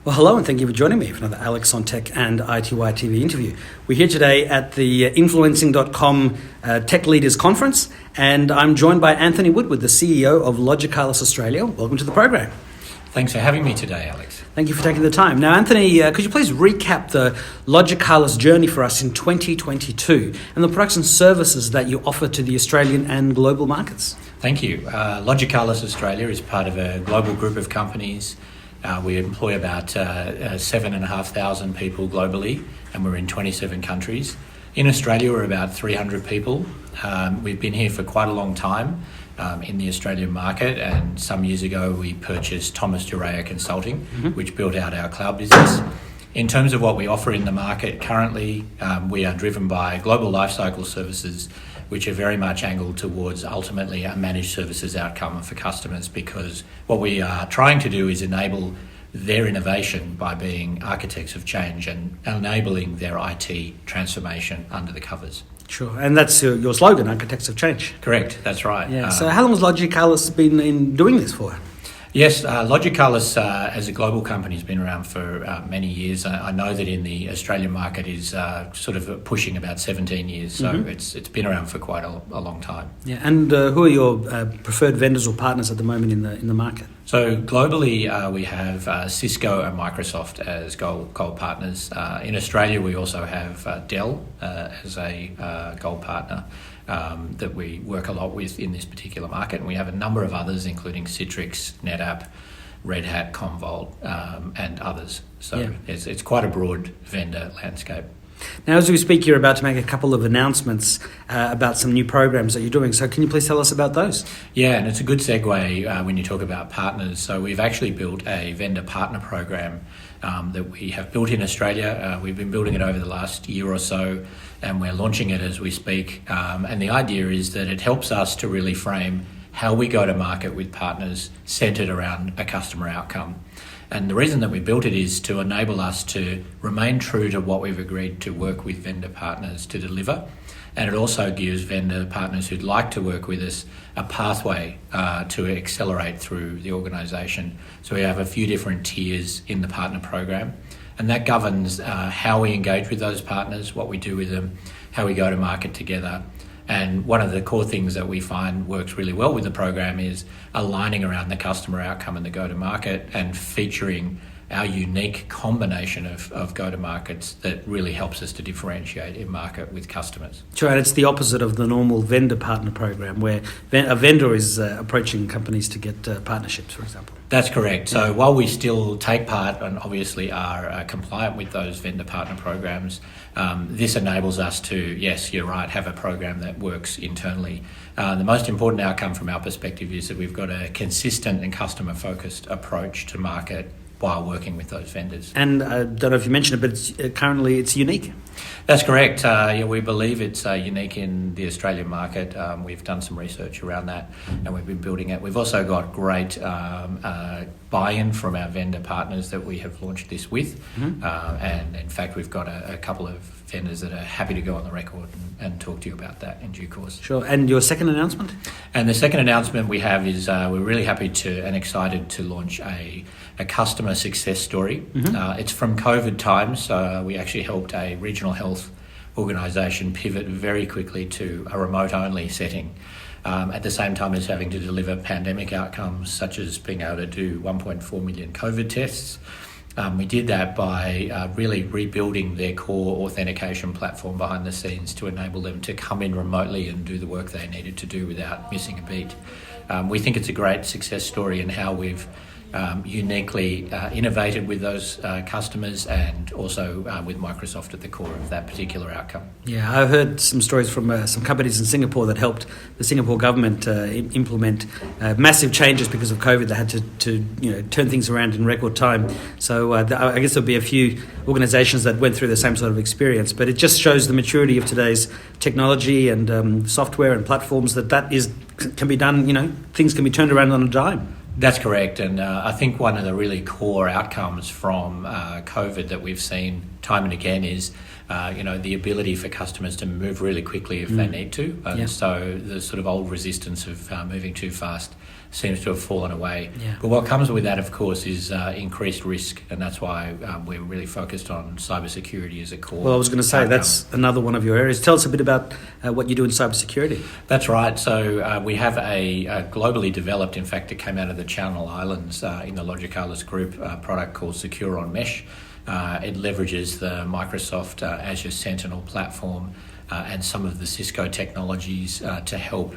Well, hello, and thank you for joining me for another Alex on Tech and ITY TV interview. We're here today at the Influencing.com Tech Leaders Conference, and I'm joined by Anthony Woodward, the CEO of Logicalis Australia. Welcome to the program. Thanks for having me today, Alex. Thank you for taking the time. Now, Anthony, could you please recap the Logicalis journey for us in 2022 and the products and services that you offer to the Australian and global markets? Thank you. Logicalis Australia is part of a global group of companies. We employ about 7,500 people globally, and we're in 27 countries. In Australia, we're about 300 people. We've been here for quite a long time in the Australian market, and some years ago we purchased Thomas Duryea Consulting, which built out our cloud business. In terms of what we offer in the market currently, we are driven by global lifecycle services, which are very much angled towards ultimately a managed services outcome for customers, because what we are trying to do is enable their innovation by being architects of change and enabling their IT transformation under the covers. Sure, and that's your slogan, Architects of Change. Correct, that's right. Yeah. So how long has Logicalis been doing this for? Yes, Logicalis as a global company has been around for many years. I know that in the Australian market is sort of pushing about 17 years, so it's been around for quite a long time. Yeah, and who are your preferred vendors or partners at the moment in the market? So globally we have Cisco and Microsoft as gold partners. In Australia we also have Dell as a gold partner. That we work a lot with in this particular market, and we have a number of others including Citrix, NetApp, Red Hat, Commvault, and others. So it's quite a broad vendor landscape. Now, as we speak, you're about to make a couple of announcements about some new programs that you're doing. So can you please tell us about those? Yeah, and it's a good segue when you talk about partners. So we've actually built a vendor partner program that we have built in Australia. We've been building it over the last year or so, and we're launching it as we speak. And the idea is that it helps us to really frame how we go to market with partners centred around a customer outcome. And the reason that we built it is to enable us to remain true to what we've agreed to work with vendor partners to deliver. And it also gives vendor partners who'd like to work with us a pathway to accelerate through the organisation. So we have a few different tiers in the partner program, and that governs how we engage with those partners, what we do with them, how we go to market together. And one of the core things that we find works really well with the program is aligning around the customer outcome and the go-to-market, and featuring our unique combination of go-to-markets that really helps us to differentiate in market with customers. Sure, and it's the opposite of the normal vendor partner program, where a vendor is approaching companies to get partnerships, for example. That's correct. So while we still take part and obviously are compliant with those vendor partner programs, this enables us to, yes, you're right, have a program that works internally. The most important outcome from our perspective is that we've got a consistent and customer-focused approach to market while working with those vendors. And I don't know if you mentioned it, but currently it's unique. That's correct. We believe it's unique in the Australian market. We've done some research around that, and we've been building it. We've also got great buy-in from our vendor partners that we have launched this with. And in fact, we've got a couple of vendors that are happy to go on the record and talk to you about that in due course. Sure. And your second announcement? And the second announcement we have is we're really happy and excited to launch a customer success story. It's from COVID times. We actually helped a regional health organisation pivot very quickly to a remote-only setting, at the same time as having to deliver pandemic outcomes, such as being able to do 1.4 million COVID tests. We did that by really rebuilding their core authentication platform behind the scenes to enable them to come in remotely and do the work they needed to do without missing a beat. We think it's a great success story in how we've uniquely innovated with those customers, and also with Microsoft at the core of that particular outcome. Yeah, I've heard some stories from some companies in Singapore that helped the Singapore government implement massive changes because of COVID. They had to turn things around in record time. So I guess there'll be a few organisations that went through the same sort of experience, but it just shows the maturity of today's technology and software and platforms that can be done. Things can be turned around on a dime. That's correct, and I think one of the really core outcomes from COVID that we've seen time and again is the ability for customers to move really quickly if they need to. And so the sort of old resistance of moving too fast seems to have fallen away. Yeah. But what comes with that, of course, is increased risk, and that's why we're really focused on cybersecurity as a core. Well, I was going to say, that's another one of your areas. Tell us a bit about what you do in cybersecurity. That's right. So we have a globally developed, in fact, it came out of the Channel Islands in the Logicalis group, product called Secure on Mesh. It leverages the Microsoft Azure Sentinel platform and some of the Cisco technologies to help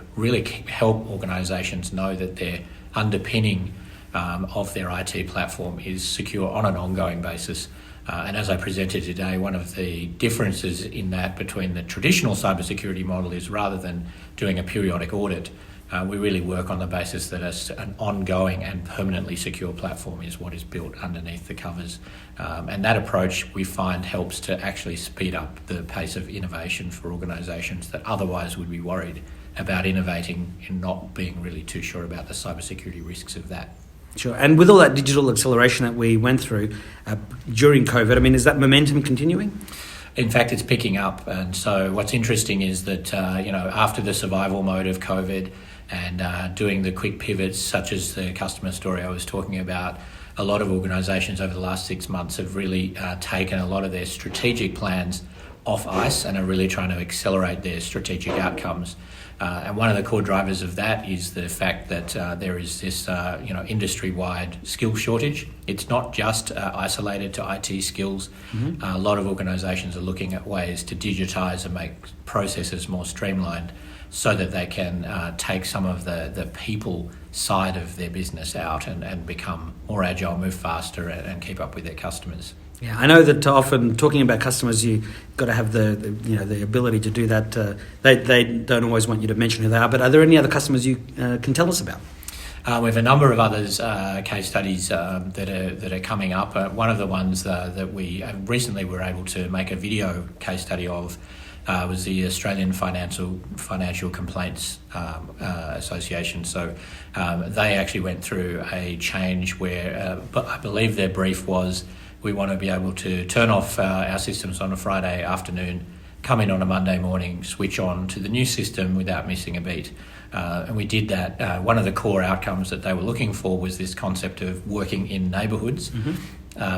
organisations know that their underpinning of their IT platform is secure on an ongoing basis. And as I presented today, one of the differences in that between the traditional cybersecurity model is rather than doing a periodic audit, we really work on the basis that an ongoing and permanently secure platform is what is built underneath the covers. And that approach, we find, helps to actually speed up the pace of innovation for organisations that otherwise would be worried about innovating and not being really too sure about the cybersecurity risks of that. Sure. And with all that digital acceleration that we went through during COVID, I mean, is that momentum continuing? In fact, it's picking up. And so what's interesting is that, after the survival mode of COVID and doing the quick pivots, such as the customer story I was talking about, a lot of organisations over the last 6 months have really taken a lot of their strategic plans off ice and are really trying to accelerate their strategic outcomes. And one of the core drivers of that is the fact that there is this, industry-wide skill shortage. It's not just isolated to IT skills. Mm-hmm. A lot of organisations are looking at ways to digitise and make processes more streamlined so that they can take some of the people side of their business out and become more agile, move faster, and keep up with their customers. Yeah, I know that often talking about customers, you've got to have the ability to do that. They don't always want you to mention who they are, but are there any other customers you can tell us about? We have a number of others, case studies that are coming up. One of the ones that we recently were able to make a video case study of was the Australian Financial Complaints Association. So they actually went through a change where I believe their brief was, we want to be able to turn off our systems on a Friday afternoon, come in on a Monday morning, switch on to the new system without missing a beat. And we did that. One of the core outcomes that they were looking for was this concept of working in neighbourhoods,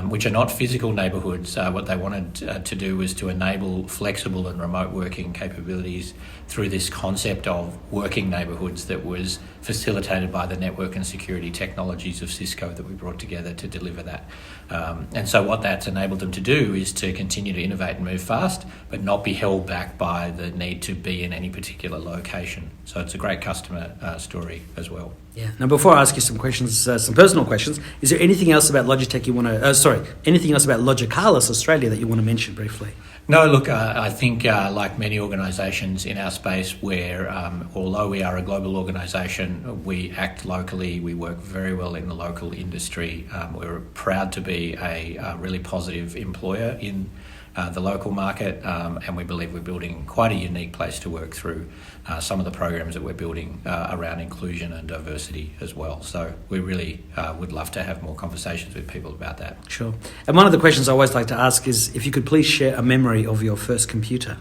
which are not physical neighbourhoods. What they wanted to do was to enable flexible and remote working capabilities through this concept of working neighbourhoods that was facilitated by the network and security technologies of Cisco that we brought together to deliver that. And so what that's enabled them to do is to continue to innovate and move fast, but not be held back by the need to be in any particular location. So it's a great customer story as well. Yeah. Now, before I ask you some questions, some personal questions, is there anything else about Logitech you want to? Anything else about Logicalis Australia that you want to mention briefly? No, look, I think like many organisations in our space where, although we are a global organisation, we act locally, we work very well in the local industry. We're proud to be a really positive employer in the local market, and we believe we're building quite a unique place to work through some of the programs that we're building around inclusion and diversity as well. So we really would love to have more conversations with people about that. Sure. And one of the questions I always like to ask is if you could please share a memory of your first computer.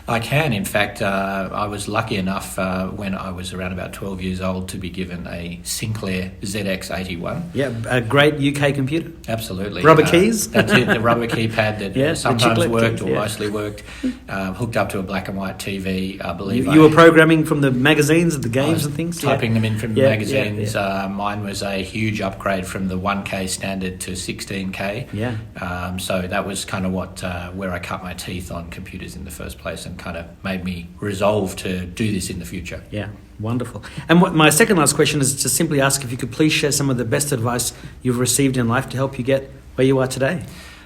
I can. In fact, I was lucky enough when I was around about 12 years old to be given a Sinclair ZX81. Yeah, a great UK computer. Absolutely. Rubber keys? That's it, the rubber keypad that sometimes worked or yeah. mostly worked, hooked up to a black and white TV, I believe. You were programming from the magazines and the games and things? Typing them in from the magazines. Yeah. Mine was a huge upgrade from the 1K standard to 16K. Yeah. So that was kind of where I cut my teeth on computers in the first place and kind of made me resolve to do this in the future. Yeah, wonderful. And my second last question is to simply ask if you could please share some of the best advice you've received in life to help you get where you are today.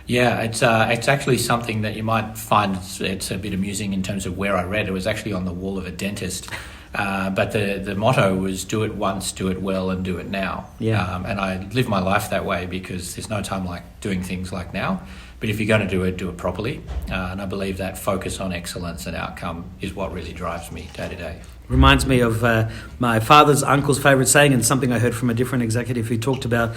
Yeah, it's actually something that you might find it's a bit amusing in terms of where I read. It was actually on the wall of a dentist. But the motto was do it once, do it well, and do it now. Yeah. And I live my life that way because there's no time like doing things like now. But if you're going to do it properly. And I believe that focus on excellence and outcome is what really drives me day to day. Reminds me of my father's uncle's favourite saying, and something I heard from a different executive who talked about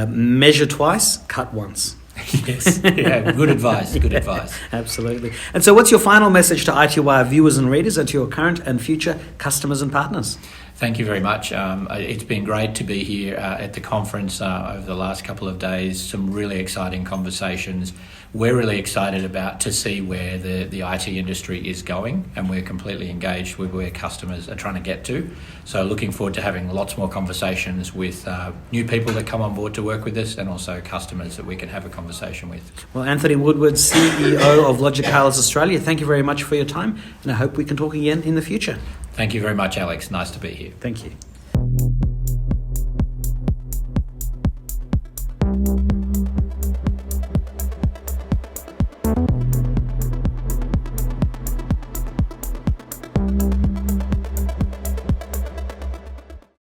measure twice, cut once. Yes, yeah, good advice, good advice. Absolutely. And so what's your final message to IT Wire viewers and readers and to your current and future customers and partners? Thank you very much. It's been great to be here at the conference over the last couple of days. Some really exciting conversations. We're really excited to see where the IT industry is going, and we're completely engaged with where customers are trying to get to. So looking forward to having lots more conversations with new people that come on board to work with us, and also customers that we can have a conversation with. Well, Anthony Woodward, CEO of Logicalis Australia, thank you very much for your time, and I hope we can talk again in the future. Thank you very much, Alex. Nice to be here. Thank you.